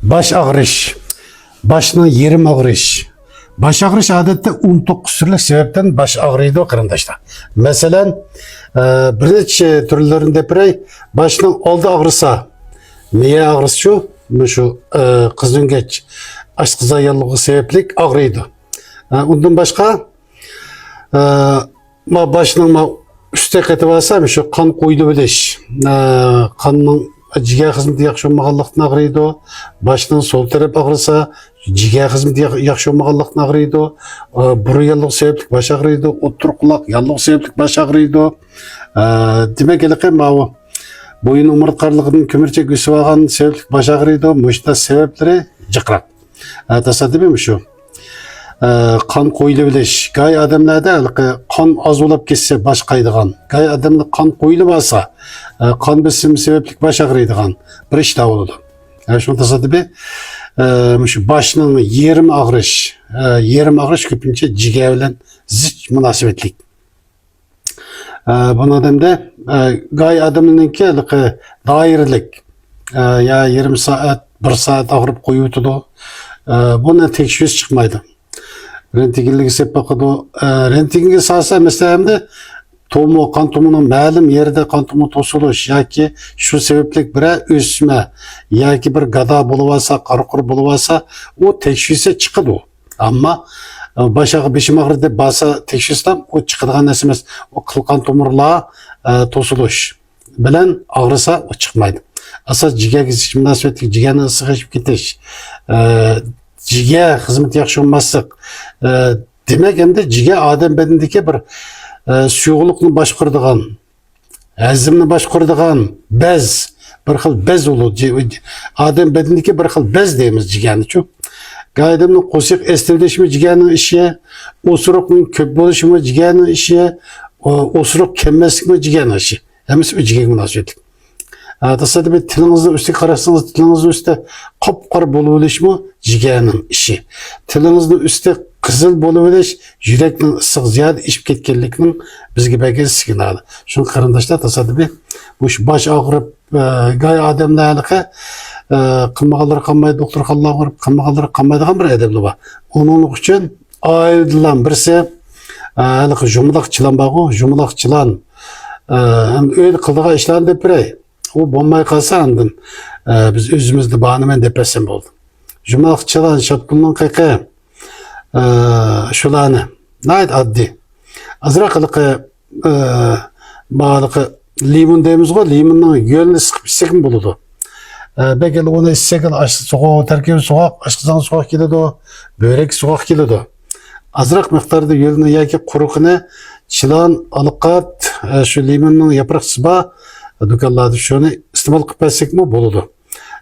Baş ağrış, başına yerim ağrış. Baş ağrış adette 19 türlü sebepten baş ağrıydı o kırındaşta. Mesela bir neçe türlerinde birey başının oldu ağrısa. Niye ağrısı şu kızın geç aşkıza yallığı sebeplik ağrıydı. Ondan başka başının üstte keti varsa şu kan koydu bileş. Kanın ciğer hizmeti yaxşı olmağanlıqdan ağrıydı. Başının sol taraf ağrısa ciğer hizmeti yaxşı olmağanlıqdan ağrıydı. Burun yallığı sebeplik baş ağrıydı. Otur kulak yallığı sebeplik baş ağrıydı. Demek ki boyun umurtqarlığının kömürçek üsü varған sebeplik baş ağrıydı. Muşta sebepleri cıqraq. Tasadübi mi şu? Kan koyulu bileş. Gay adamlarda kan az olap kesse baş kaydıgan. Gay adamda kan koyulu varsa kan besimi sebeplik baş ağrıydıgan. Bir iş daha oldu. Şunu tasadübi şu başının yerim ağrış. Yerim ağrış köpünce ciğer bilen zıç münasebetlik. Bu adamda gay adamınınki dairlik. Ya 20 saat, 1 saat ağrıp koyu tutu. Buna tekşüz çıkmaydı. Rentgen'e sepip bakıdı. Rentgen'e salsa mesela hem de tomu, kan tomunun ma'lum yerde kan tomu tosuluş yoki şu sebeplik bir ösme yoki bir gada bulup qarqur bulup o tekşüse çıkıdı. Ama başağı beşim ağrı deb basa tekşüstem o çıkıdığan narsa emas. O kan tomurlar tosuluş bilen ağrısa o çıkmaydı. Asas ciğer münasebetlik ciğerni ısıqışıp ketiş. Ciğer hizmet yaxşı olmaslık. Demek hem de ciğer adam bedendeki bir suyuqluqni başqırdıgan, azimni başqırdıgan bez, bir xil bez olur. Adam bedendeki bir xil bez deymiz ciğerni çok. Adamın qo'shiq estivdeshimi ciğerning ishi, o'siroqning ko'p bo'lishimi ciğerning ishi, o'siroq kelmaslikmi ciğerning ishi. Hammasi o ciğerga munosabatli. Tasodifan tilingizni ustiga qarasangiz, tilingizni ustida qop-qora bo'lib o'lishmi ciğerning ishi. Tilingizni ustida qizil bo'lib o'lish yurakning issiq ziyada ishib ketganlikning bizga belki signali. Shuni qarindoshlar tasodifan bu bosh og'rib, gay odamlarga qilmaganlar qilmaydi, doktor xallar borib qilmaganlar qilmaydigan bir adamlar bor. Onun uchun oiladan birisi hali jumloqchilan bor, jumloqchilan o'y qildigan ishlarni deb biray. O bo'lmay qolsa andin biz o'zimizni baniman deb desam bo'ldi. Jumloqchilan shotqunning qiqi shularni nayt oddiy. Azroq baliqi limon deymiz-ku, limonning yo'lini siqib ichsak bo'ladi. Belki onu içsek soğuk, terkibi soğuk, aşkısan soğuk keledi, börek soğuk keledi. Azrak miktarda yolunu yaki kurukunu çılan alıkat şu limonun yaprak sıba dükkanlarda şunu istimal kıpetsek mi buludu.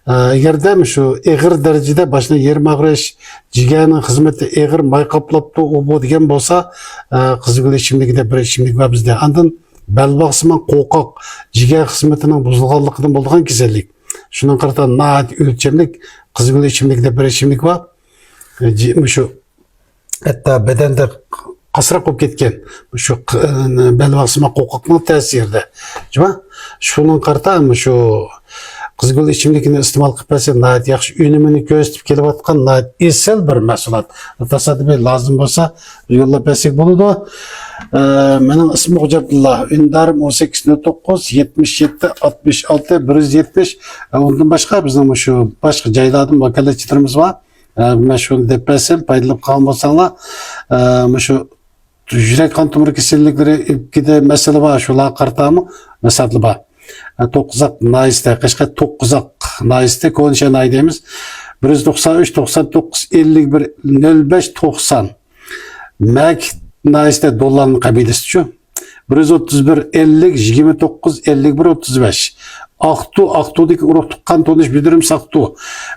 Eğer de mi şu eğir derecede başına yerim ağrış, ciğerinin hizmeti eğir may kaplaptı o bu diyen bolsa kızgül içimdeki de bir içimlik var bizde. Andın belbağısından kokak ciğer hizmetinin bozulganlıktan bulduğun güzellik. Şunun kartan naat ölçemlik, kızgül içimlikte bir içimlik var. Şu hatta bedende kasrak olup ketken şu belbağısıma kokakның tesirde. Şunun kartan şu kızgül içimlikini istimal qilib bersa naat yaxshi önümünü ko'rsatib kelayotgan naat esel bir mahsulot. Tasodifan lazım bo'lsa yo'llab bersak bo'ladi. Mening ismim Abdullah. Ündarım 1809 77 66 170. Ondan başka bizning şu başka joylardan vakalachilarimiz var. Men shuni deb bersam, foydalanib qolgan bo'lsanglar, şu yurak qon tomir kasalliklari ikkida masala bor, shular qartami masallar bor. To'qqizaq naiste, qishqa to'qqizaq naiste ko'nisha nay deymiz. 193 99 51 05 90. Mak naiste dollarning qabilasi shu. 131 50 29 51 35. Aqto'dagi urug' tuqqan tonish bildirim Saqtu.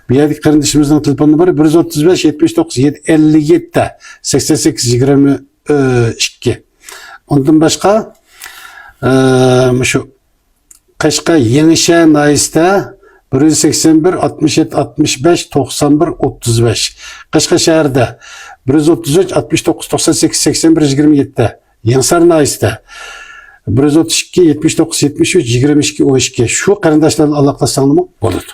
Bu yerda qarindishimizning telefon nomeri 135 79 57 88 22. Ondan başqa şu Qashqa Yenişe naiste 181 67 65 91 35. Qashqa shahrida 133 69 98 81 27. Yansar naiste 132 79 73 22 12. Şu qarindoshlarni aloqalasangmi bo'ladi.